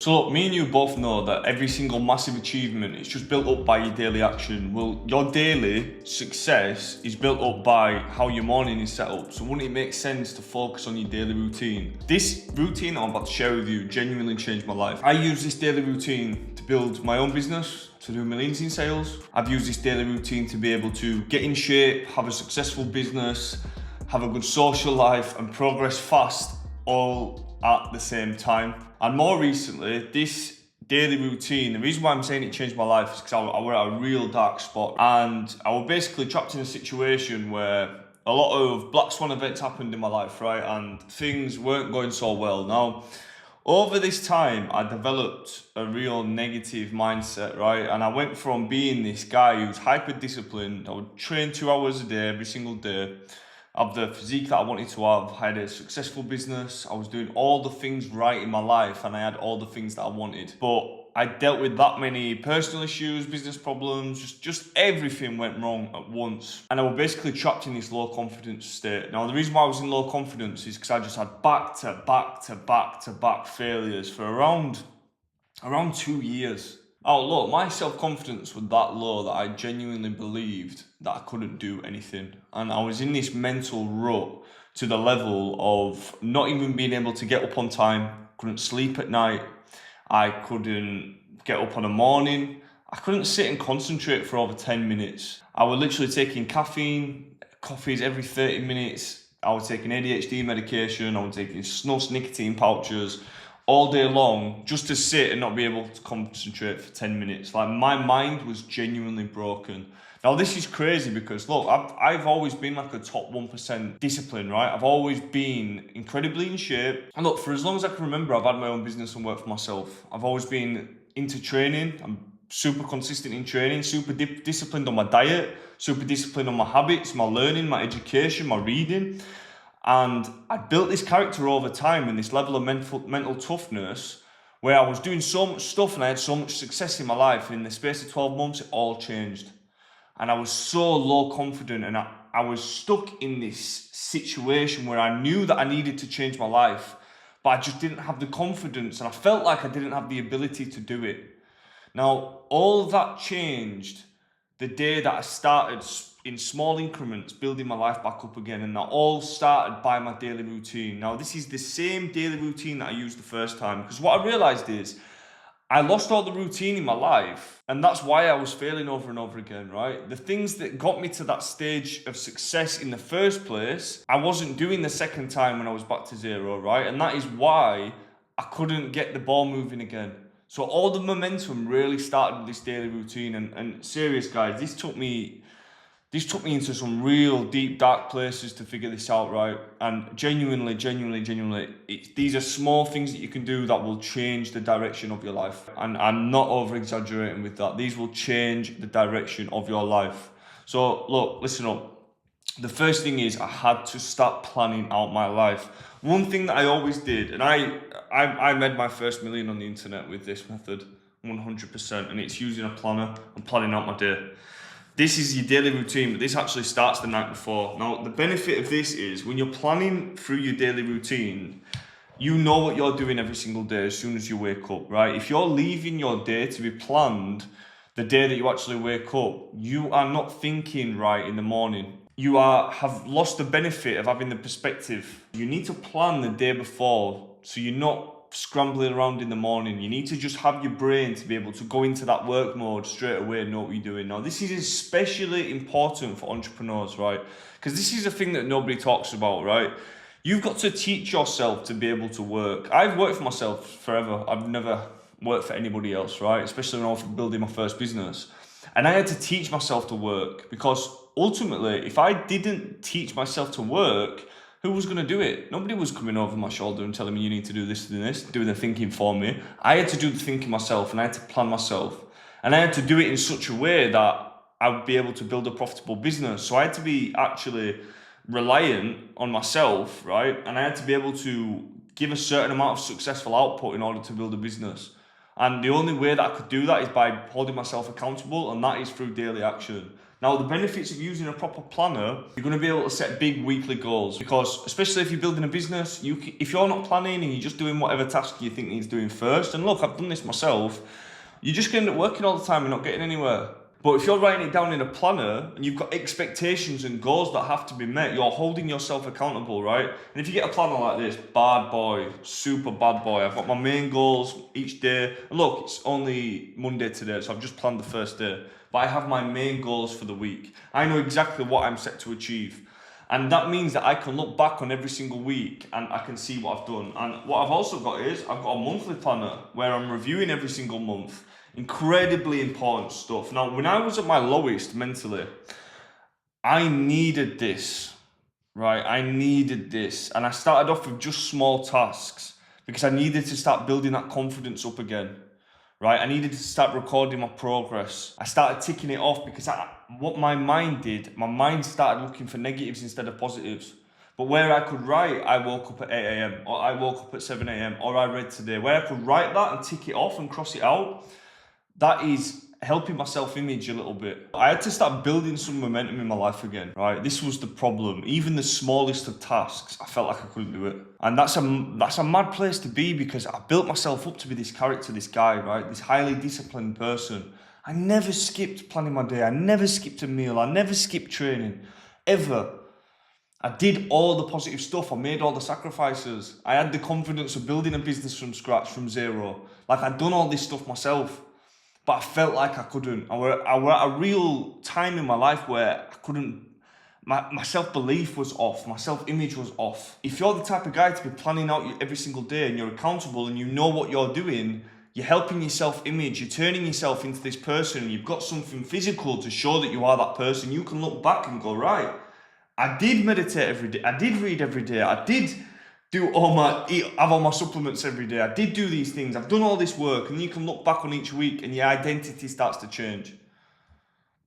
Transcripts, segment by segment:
So look, me and you both know that every single massive achievement is just built up by your daily action. Well, your daily success is built up by how your morning is set up. So wouldn't it make sense to focus on your daily routine? This routine I'm about to share with you genuinely changed my life. I use this daily routine to build my own business, to do millions in sales. I've used this daily routine to be able to get in shape, have a successful business, have a good social life, and progress fast all at the same time. And more recently, this daily routine, the reason why I'm saying it changed my life is because I was at a real dark spot, and I was basically trapped in a situation where a lot of black swan events happened in my life, right? And things weren't going so well. Now, over this time, I developed a real negative mindset, right? And I went from being this guy who's hyper disciplined. I would train 2 hours a day, every single day, of the physique that I wanted to have. I had a successful business. I was doing all the things right in my life, and I had all the things that I wanted. But I dealt with that many personal issues, business problems, just everything went wrong at once. And I was basically trapped in this low confidence state. Now, the reason why I was in low confidence is because I just had back to back failures for around 2 years. Oh, look, my self-confidence was that low that I genuinely believed that I couldn't do anything. And I was in this mental rut to the level of not even being able to get up on time, couldn't sleep at night, I couldn't get up in the morning, I couldn't sit and concentrate for over 10 minutes. I was literally taking caffeine, coffees every 30 minutes. I was taking ADHD medication, I was taking snuffs, nicotine pouches, all day long, just to sit and not be able to concentrate for 10 minutes. Like, my mind was genuinely broken. Now, this is crazy because, look, I've always been like a top 1% discipline, right? I've always been incredibly in shape. And look, for as long as I can remember, I've had my own business and worked for myself. I've always been into training. I'm super consistent in training, super disciplined on my diet, super disciplined on my habits, my learning, my education, my reading. And I built this character over time and this level of mental toughness where I was doing so much stuff and I had so much success in my life. And in the space of 12 months, it all changed. And I was so low confident, and I was stuck in this situation where I knew that I needed to change my life, but I just didn't have the confidence, and I felt like I didn't have the ability to do it. Now, all of that changed the day that I started in small increments building my life back up again, and that all started by my daily routine. Now, this is the same daily routine that I used the first time, because what I realized is I lost all the routine in my life, and that's why I was failing over and over again, right? The things that got me to that stage of success in the first place, I wasn't doing the second time when I was back to zero, right? And that is why I couldn't get the ball moving again. So all the momentum really started with this daily routine, and serious guys, this took me into some real deep, dark places to figure this out, right? And genuinely, these are small things that you can do that will change the direction of your life. And I'm not over-exaggerating with that. These will change the direction of your life. So look, listen up. The first thing is I had to start planning out my life. One thing that I always did, and I made my first million on the internet with this method, 100%, and it's using a planner and planning out my day. This is your daily routine, but this actually starts the night before. Now, the benefit of this is when you're planning through your daily routine, you know what you're doing every single day as soon as you wake up, right? If you're leaving your day to be planned the day that you actually wake up, you are not thinking right in the morning. You have lost the benefit of having the perspective. You need to plan the day before so you're not scrambling around in the morning. You need to just have your brain to be able to go into that work mode straight away and know what you're doing. Now, this is especially important for entrepreneurs, right? Because this is a thing that nobody talks about, right? You've got to teach yourself to be able to work. I've worked for myself forever. I've never worked for anybody else, right? Especially when I was building my first business. And I had to teach myself to work, because ultimately, if I didn't teach myself to work, who was going to do it? Nobody was coming over my shoulder and telling me you need to do this and this, doing the thinking for me. I had to do the thinking myself, and I had to plan myself. And I had to do it in such a way that I would be able to build a profitable business. So I had to be actually reliant on myself, right? And I had to be able to give a certain amount of successful output in order to build a business. And the only way that I could do that is by holding myself accountable, and that is through daily action. Now, the benefits of using a proper planner, you're going to be able to set big weekly goals, because especially if you're building a business, if you're not planning and you're just doing whatever task you think needs doing first, and look, I've done this myself, you're just going to end up working all the time and not getting anywhere. But if you're writing it down in a planner and you've got expectations and goals that have to be met, you're holding yourself accountable, right? And if you get a planner like this, bad boy, super bad boy, I've got my main goals each day. And look, it's only Monday today, so I've just planned the first day. But I have my main goals for the week. I know exactly what I'm set to achieve. And that means that I can look back on every single week and I can see what I've done. And what I've also got is, I've got a monthly planner where I'm reviewing every single month. Incredibly important stuff. Now, when I was at my lowest mentally, I needed this, right? I needed this. And I started off with just small tasks because I needed to start building that confidence up again, right? I needed to start recording my progress. I started ticking it off because what my mind did, my mind started looking for negatives instead of positives. But where I could write, I woke up at 8 a.m. or I woke up at 7 a.m. or I read today, where I could write that and tick it off and cross it out, that is helping my self-image a little bit. I had to start building some momentum in my life again, right? This was the problem. Even the smallest of tasks, I felt like I couldn't do it. And that's a mad place to be, because I built myself up to be this character, this guy, right? This highly disciplined person. I never skipped planning my day. I never skipped a meal. I never skipped training, ever. I did all the positive stuff. I made all the sacrifices. I had the confidence of building a business from scratch, from zero. Like, I'd done all this stuff myself. But I felt like I couldn't. I were at a real time in my life where I couldn't, my self-belief was off, my self-image was off. If you're the type of guy to be planning out every single day and you're accountable and you know what you're doing, you're helping your self-image, you're turning yourself into this person, and you've got something physical to show that you are that person, you can look back and go, right, I did meditate every day, I did read every day, I did have all my supplements every day. I did do these things. I've done all this work, and you can look back on each week and your identity starts to change.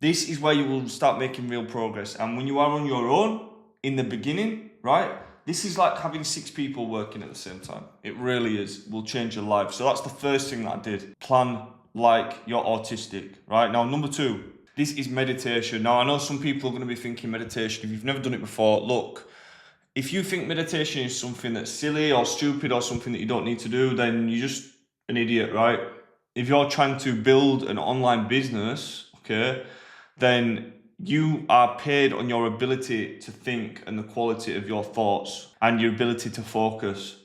This is where you will start making real progress. And when you are on your own in the beginning, right? This is like having 6 people working at the same time. It really is. Will change your life. So that's the first thing that I did. Plan like you're autistic, right? Now, number 2, this is meditation. Now, I know some people are going to be thinking meditation. If you've never done it before, look, if you think meditation is something that's silly or stupid or something that you don't need to do, then you're just an idiot, right? If you're trying to build an online business, okay, then you are paid on your ability to think and the quality of your thoughts and your ability to focus.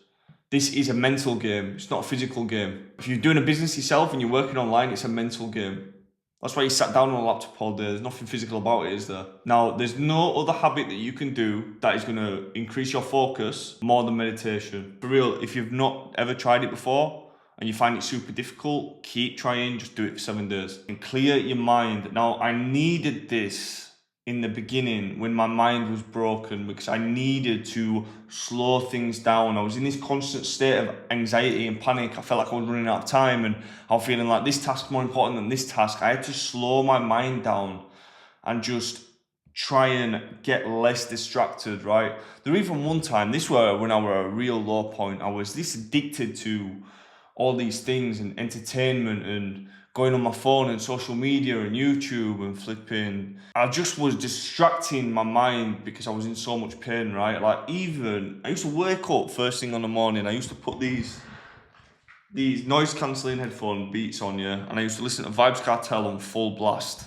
This is a mental game. It's not a physical game. If you're doing a business yourself and you're working online, it's a mental game. That's why you sat down on a laptop all day. There's nothing physical about it, is there? Now, there's no other habit that you can do that is going to increase your focus more than meditation. For real, if you've not ever tried it before and you find it super difficult, keep trying, just do it for 7 days. And clear your mind. Now, I needed this in the beginning when my mind was broken, because I needed to slow things down. I was in this constant state of anxiety and panic. I felt like I was running out of time, and I was feeling like this task more important than this task. I had to slow my mind down and just try and get less distracted, right? There even one time, this was when I was at a real low point, I was this addicted to all these things and entertainment and going on my phone and social media and YouTube and flipping. I just was distracting my mind because I was in so much pain, right? Like, even, I used to wake up first thing on the morning, I used to put these noise cancelling headphone Beats on, yeah, and I used to listen to Vybz Kartel on full blast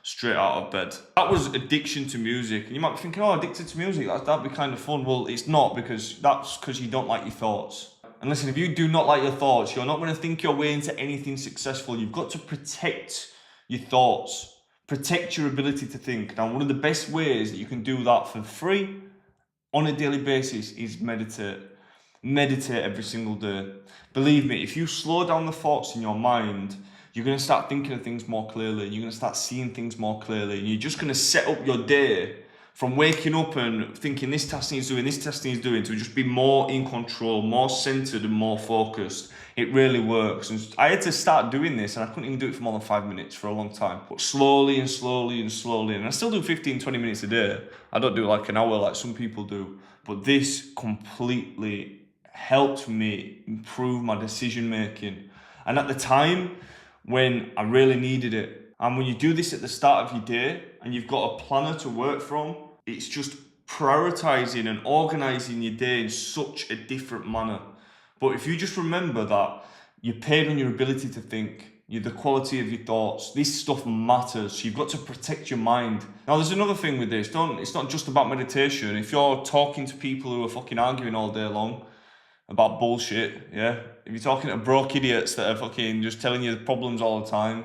straight out of bed. That was addiction to music. And you might be thinking, oh, addicted to music, that'd be kind of fun. Well, it's not, because that's because you don't like your thoughts. And listen, if you do not like your thoughts, you're not going to think your way into anything successful. You've got to protect your thoughts, protect your ability to think. Now, one of the best ways that you can do that for free on a daily basis is meditate. Meditate every single day. Believe me, if you slow down the thoughts in your mind, you're going to start thinking of things more clearly. You're going to start seeing things more clearly. And you're just going to set up your day from waking up and thinking this task needs doing, this task needs doing, to just be more in control, more centered and more focused. It really works. And I had to start doing this, and I couldn't even do it for more than 5 minutes for a long time. But slowly and slowly and slowly, and I still do 15, 20 minutes a day. I don't do like an hour like some people do. But this completely helped me improve my decision making. And at the time when I really needed it, And when you do this at the start of your day and you've got a planner to work from, it's just prioritizing and organizing your day in such a different manner. But if you just remember that you're paid on your ability to think, the quality of your thoughts, this stuff matters. So you've got to protect your mind. Now, there's another thing with this. It's not just about meditation. If you're talking to people who are fucking arguing all day long about bullshit, yeah? If you're talking to broke idiots that are fucking just telling you the problems all the time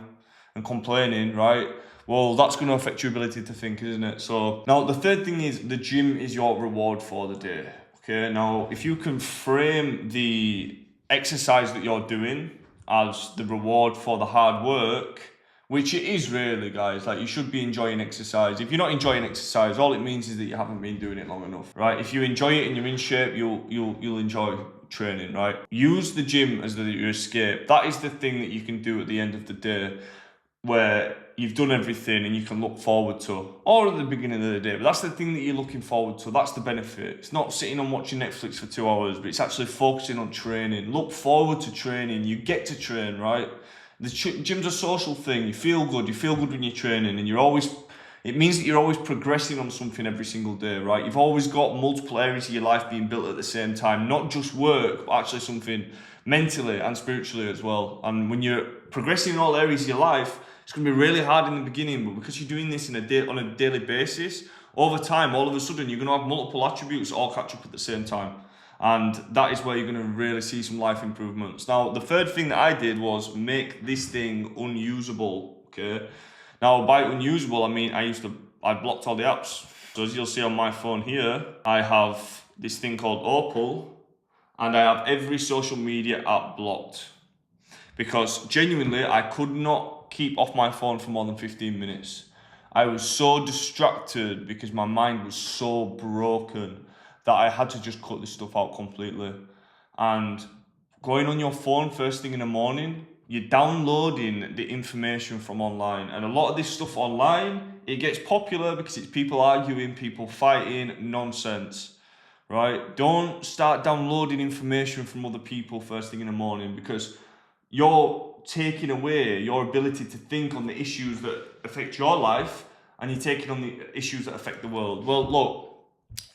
and complaining, right? Well, that's going to affect your ability to think, isn't it? So now the third thing is the gym is your reward for the day. Okay, now if you can frame the exercise that you're doing as the reward for the hard work, which it is really, guys, like you should be enjoying exercise. If you're not enjoying exercise, all it means is that you haven't been doing it long enough, right? If you enjoy it and you're in shape, you'll enjoy training, right? Use the gym as your escape. That is the thing that you can do at the end of the day, where you've done everything and you can look forward to, or at the beginning of the day. But that's the thing that you're looking forward to. That's the benefit. It's not sitting and watching Netflix for 2 hours, but it's actually focusing on training. Look forward to training. You get to train, right? The gym's a social thing. You feel good. You feel good when you're training, and it means that you're always progressing on something every single day, right? You've always got multiple areas of your life being built at the same time, not just work, but actually something mentally and spiritually as well. And when you're progressing in all areas of your life, it's going to be really hard in the beginning, but because you're doing this on a daily basis, over time, all of a sudden, you're going to have multiple attributes all catch up at the same time. And that is where you're going to really see some life improvements. Now, the third thing that I did was make this thing unusable, okay? Now, by unusable, I mean I blocked all the apps. So as you'll see on my phone here, I have this thing called Opal, and I have every social media app blocked. Because genuinely, I could not keep off my phone for more than 15 minutes. I was so distracted because my mind was so broken that I had to just cut this stuff out completely. And going on your phone first thing in the morning, you're downloading the information from online. And a lot of this stuff online, it gets popular because it's people arguing, people fighting, nonsense, right? Don't start downloading information from other people first thing in the morning, because you're taking away your ability to think on the issues that affect your life, and you're taking on the issues that affect the world. Well, look,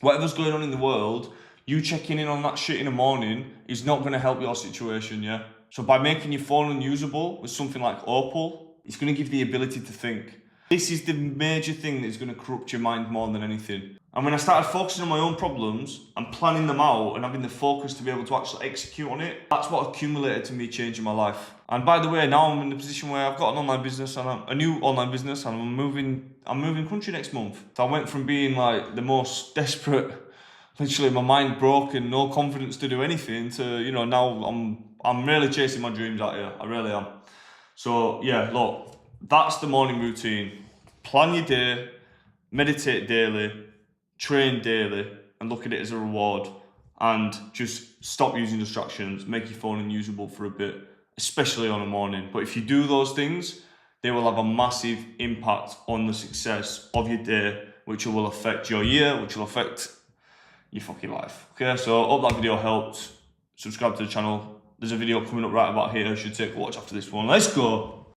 whatever's going on in the world, you checking in on that shit in the morning is not going to help your situation, yeah? So by making your phone unusable with something like Opal, it's going to give the ability to think. This is the major thing that's going to corrupt your mind more than anything. And when I started focusing on my own problems and planning them out and having the focus to be able to actually execute on it, that's what accumulated to me changing my life. And by the way, now I'm in the position where I've got an online business, and a new online business, and I'm moving country next month. So I went from being like the most desperate, literally my mind broken, no confidence to do anything, to, now I'm really chasing my dreams out here. I really am. So yeah, look, that's the morning routine. Plan your day, meditate daily, train daily, and look at it as a reward. And just stop using distractions, make your phone unusable for a bit, especially on a morning. But if you do those things, they will have a massive impact on the success of your day, which will affect your year, which will affect your fucking life. Okay, so I hope that video helped. Subscribe to the channel. There's a video coming up right about here. I should take a watch after this one. Let's go.